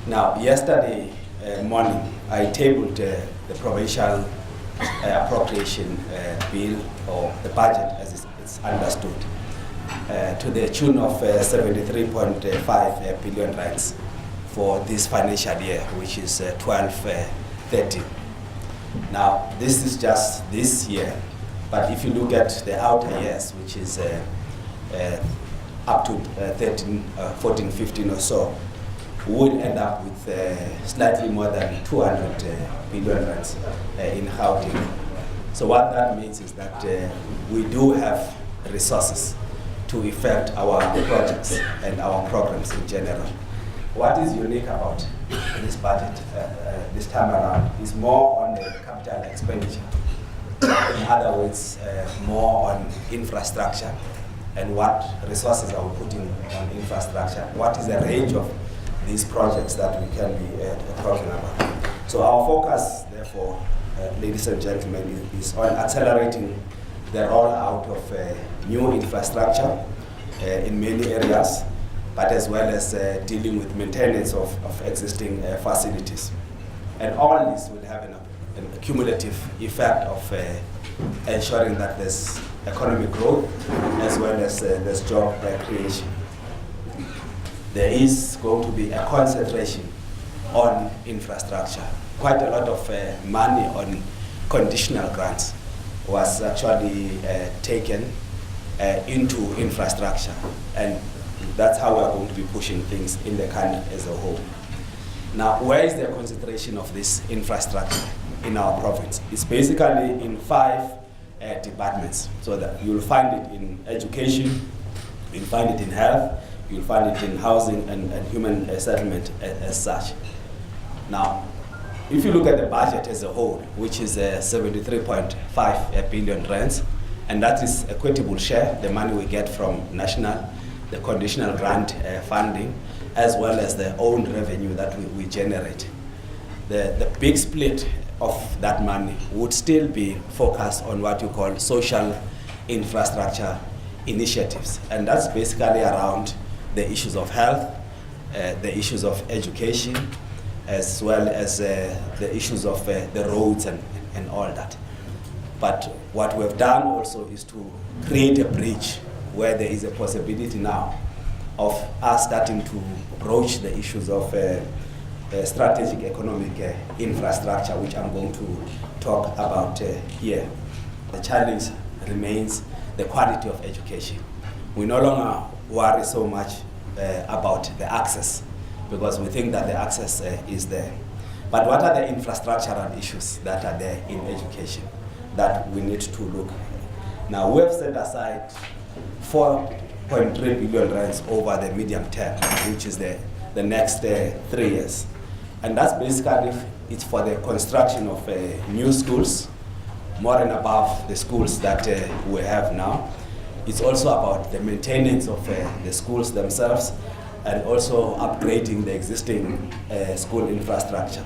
Now, yesterday morning, I tabled the provincial appropriation bill, or the budget as it's understood, to the tune of 73.5 billion rands for this financial year, which is 12-13. Now, this is just this year, but if you look at the outer years, which is up to 13, 14, 15 or so, we would end up with slightly more than 200 billion rands in Gauteng. So what that means is that we do have resources to effect our projects and our programs in general. What is unique about this budget this time around is more on the capital expenditure. In other words, more on infrastructure and what resources are we putting on infrastructure. What is the range of these projects that we can be talking about? So our focus, therefore, ladies and gentlemen, is on accelerating the rollout of new infrastructure in many areas, but as well as dealing with maintenance of existing facilities. And all this will have a cumulative effect of ensuring that there's economic growth as well as there's job creation. There is going to be a concentration on infrastructure. Quite a lot of money on conditional grants was actually taken into infrastructure, and that's how we're going to be pushing things in the country as a whole. Now, where is the concentration of this infrastructure in our province? It's basically in 5 departments. So that you'll find it in education, you'll find it in health, you'll find it in housing and human settlement as such. Now, if you look at the budget as a whole, which is 73.5 billion rands, and that is equitable share, the money we get from national, the conditional grant funding, as well as the own revenue that we generate. The big split of that money would still be focused on what you call social infrastructure initiatives. And that's basically around the issues of health, the issues of education, as well as the issues of the roads and all that. But what we've done also is to create a bridge where there is a possibility now of us starting to broach the issues of strategic economic infrastructure, which I'm going to talk about here. The challenge remains the quality of education. We no longer worry so much about the access, because we think that the access is there. But what are the infrastructural issues that are there in education that we need to look at? Now, we have set aside 4.3 billion rands over the medium term, which is the next 3 years. And that's basically, it's for the construction of new schools, more and above the schools that we have now. It's also about the maintenance of the schools themselves, and also upgrading the existing school infrastructure.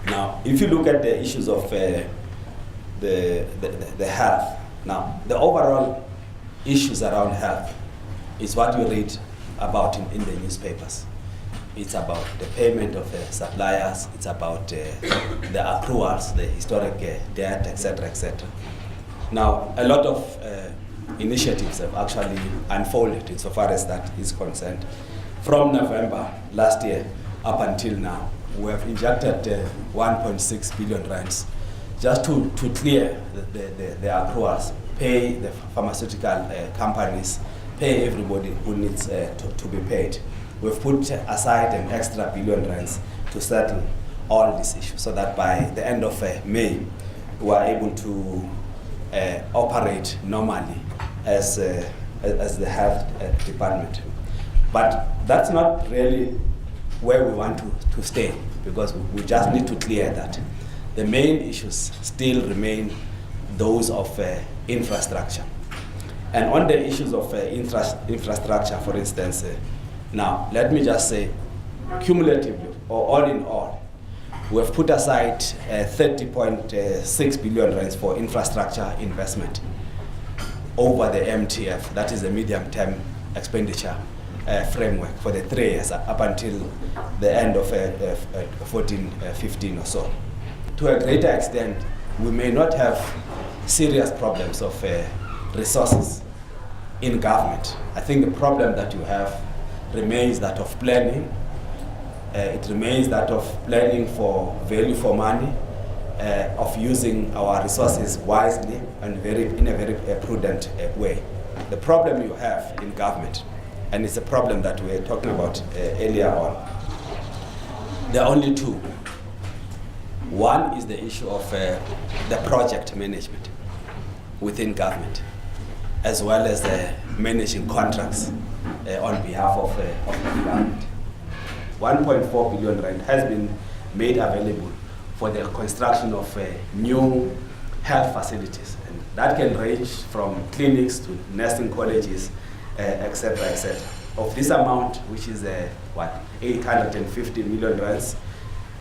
Now, if you look at the issues of the health, now, the overall issues around health is what you read about in the newspapers. It's about the payment of suppliers, it's about the accruals, the historic debt, etc., etc. Now, a lot of initiatives have actually unfolded insofar as that is concerned. From November last year up until now, we have injected 1.6 billion rands just to clear the accruals, pay the pharmaceutical companies, pay everybody who needs to be paid. We've put aside an extra 1 billion rands to settle all these issues, so that by the end of May, we are able to operate normally as the health department. But that's not really where we want to stay, because we just need to clear that. The main issues still remain those of infrastructure. And on the issues of infrastructure, for instance, now let me just say, cumulatively, or all in all, we have put aside 30.6 billion rands for infrastructure investment over the MTF, that is the medium-term expenditure framework for the 3 years up until the end of 14-15 or so. To a greater extent, we may not have serious problems of resources in government. I think the problem that you have remains that of planning. It remains that of planning for value for money, of using our resources wisely and in a very prudent way. The problem you have in government, and it's a problem that we were talking about earlier on, there are only two. One is the issue of the project management within government, as well as managing contracts on behalf of the government. 1.4 billion rand has been made available for the construction of new health facilities. And that can range from clinics to nursing colleges, etc., etc. Of this amount, which is 850 million rands,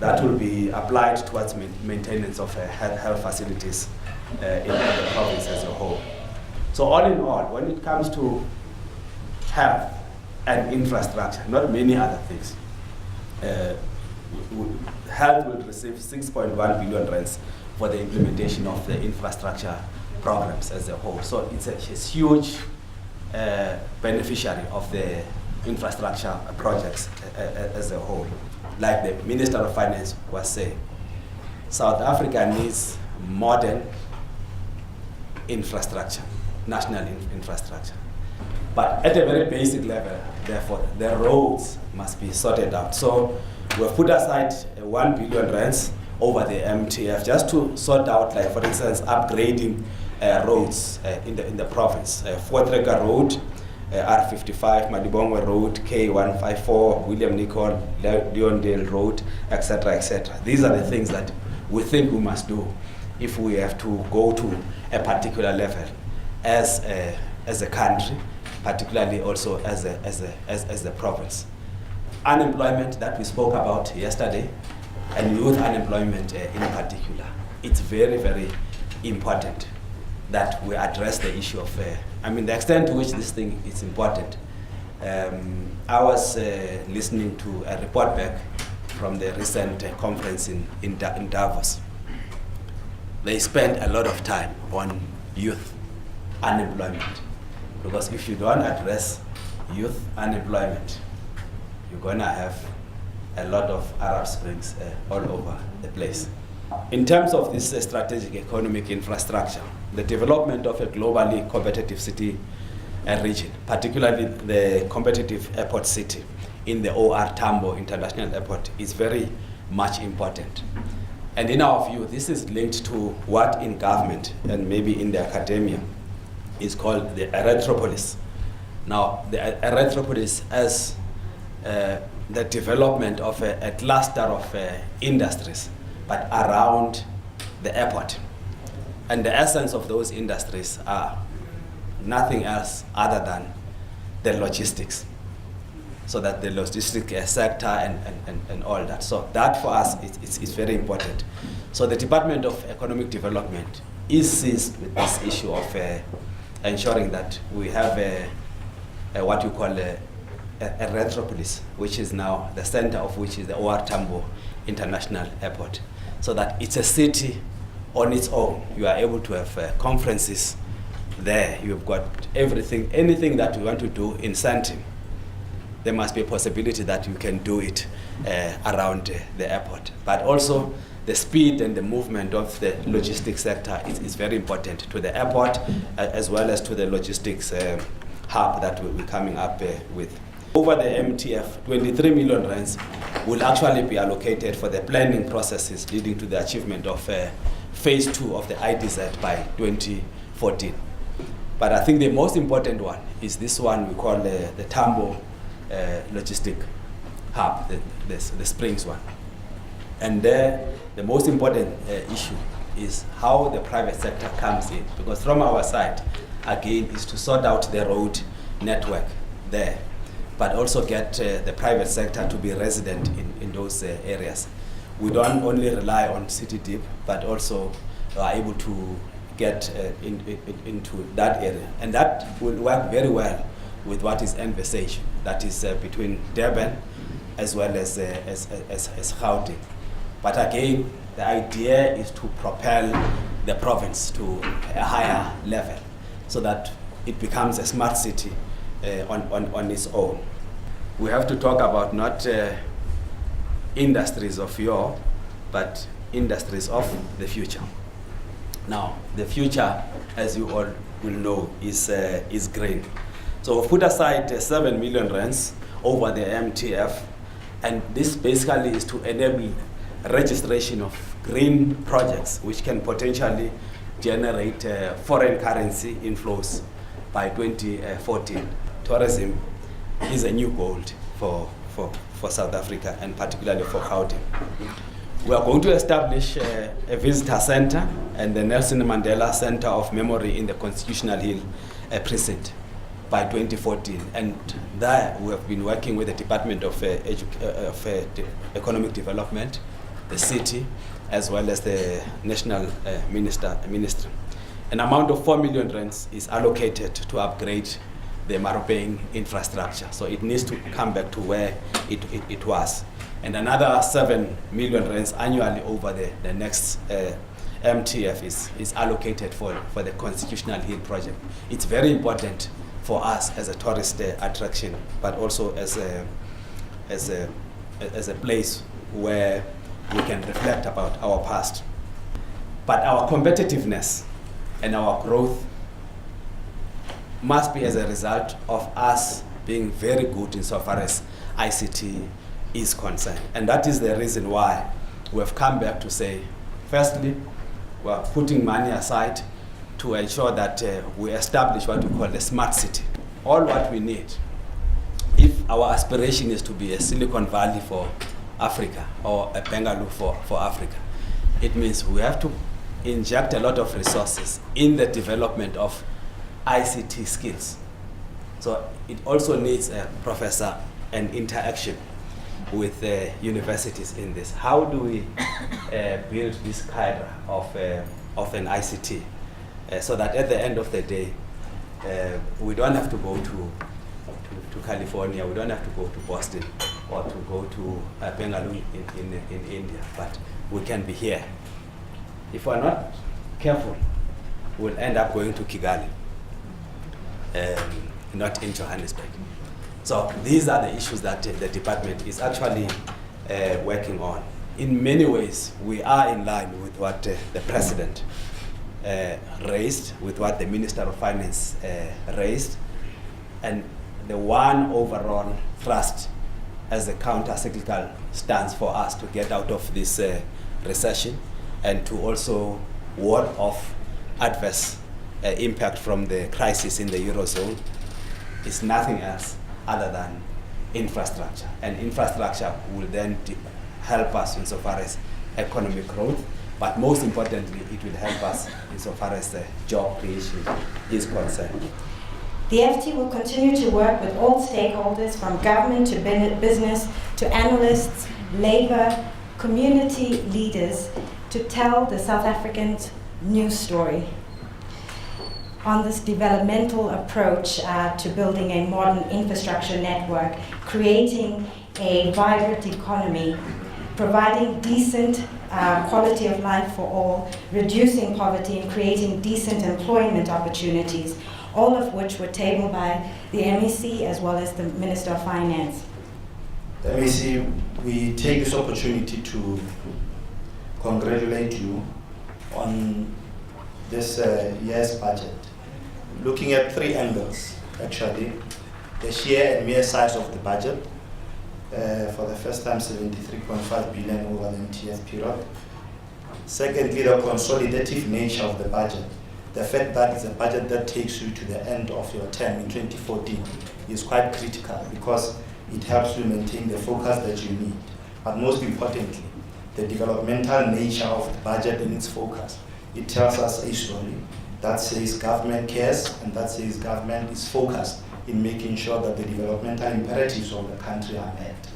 that will be applied towards maintenance of health facilities in the province as a whole. So all in all, when it comes to health and infrastructure, not many other things, health will receive 6.1 billion rands for the implementation of the infrastructure programs as a whole. So it's a huge beneficiary of the infrastructure projects as a whole. Like the Minister of Finance was saying, South Africa needs modern infrastructure, national infrastructure. But at a very basic level, therefore, the roads must be sorted out. So we've put aside 1 billion rands over the MTF just to sort out, like for instance, upgrading roads in the province. Voortrekker Road, R55, Madibongwe Road, K154, William Nicol, Leondale Road, etc., etc. These are the things that we think we must do if we have to go to a particular level as a country, particularly also as a province. Unemployment that we spoke about yesterday, and youth unemployment in particular, it's very, very important that we address the issue of, the extent to which this thing is important. I was listening to a report back from the recent conference in Davos. They spent a lot of time on youth unemployment, because if you don't address youth unemployment, you're going to have a lot of Arab Springs all over the place. In terms of this strategic economic infrastructure, the development of a globally competitive city region, particularly the competitive airport city in the OR Tambo International Airport, is very much important. And in our view, this is linked to what in government and maybe in the academia is called the erythropolis. Now, the erythropolis as the development of a cluster of industries, but around the airport. And the essence of those industries are nothing else other than the logistics. So that the logistics sector and all that. So that for us is very important. So the Department of Economic Development is seized with this issue of ensuring that we have what you call a erythropolis, which is now the center of which is the OR Tambo International Airport. So that it's a city on its own. You are able to have conferences there. You've got everything, anything that you want to do in Sandton. There must be a possibility that you can do it around the airport. But also the speed and the movement of the logistics sector is very important to the airport as well as to the logistics hub that we're coming up with. Over the MTF, 23 million rands will actually be allocated for the planning processes leading to the achievement of phase 2 of the IDZ by 2014. But I think the most important one is this one we call the Tambo logistic hub, the Springs one. And there, the most important issue is how the private sector comes in, because from our side, again, is to sort out the road network there, but also get the private sector to be resident in those areas. We don't only rely on City Deep, but also are able to get into that area. And that will work very well with what is envisaged that is between Durban as well as Gauteng. But again, the idea is to propel the province to a higher level so that it becomes a smart city on its own. We have to talk about not industries of yore, but industries of the future. Now, the future, as you all will know, is green. So we've put aside 7 million rands over the MTF, and this basically is to enable registration of green projects which can potentially generate foreign currency inflows by 2014. Tourism is a new goal for South Africa, and particularly for Gauteng. We are going to establish a visitor center and the Nelson Mandela Center of Memory in the Constitutional Hill precinct by 2014. And there we have been working with the Department of Economic Development, the city, as well as the National Ministry. An amount of 4 million rands is allocated to upgrade the Maropeng infrastructure. So it needs to come back to where it was. And another 7 million rands annually over the next MTF is allocated for the Constitutional Hill project. It's very important for us as a tourist attraction, but also as a place where we can reflect about our past. But our competitiveness and our growth must be as a result of us being very good insofar as ICT is concerned. And that is the reason why we have come back to say, firstly, we are putting money aside to ensure that we establish what we call the smart city. All what we need, if our aspiration is to be a Silicon Valley for Africa or a Bengaluru for Africa, it means we have to inject a lot of resources in the development of ICT skills. So it also needs a professor and interaction with universities in this. How do we build this cadre of an ICT so that at the end of the day, we don't have to go to California, we don't have to go to Boston or to go to Bengaluru in India, but we can be here. If we're not careful, we'll end up going to Kigali, not in Johannesburg. So these are the issues that the department is actually working on. In many ways, we are in line with what the president raised, with what the Minister of Finance raised, and the one overall thrust as a counter-cyclical stance for us to get out of this recession and to also ward off adverse impact from the crisis in the Eurozone is nothing else other than infrastructure. And infrastructure will then help us insofar as economic growth, but most importantly, it will help us insofar as job creation is concerned. The FT will continue to work with all stakeholders, from government to business to analysts, labor, community leaders, to tell the South Africans' news story on this developmental approach to building a modern infrastructure network, creating a vibrant economy, providing decent quality of life for all, reducing poverty, and creating decent employment opportunities, all of which were tabled by the MEC as well as the Minister of Finance. The MEC, we take this opportunity to congratulate you on this year's budget. Looking at 3 angles, actually. The sheer and mere size of the budget, for the first time 73.5 billion over the MTF period. Secondly, the consolidative nature of the budget. The fact that it's a budget that takes you to the end of your term in 2014 is quite critical because it helps you maintain the focus that you need. But most importantly, the developmental nature of the budget and its focus. It tells us a story that says government cares and that says government is focused in making sure that the developmental imperatives of the country are met.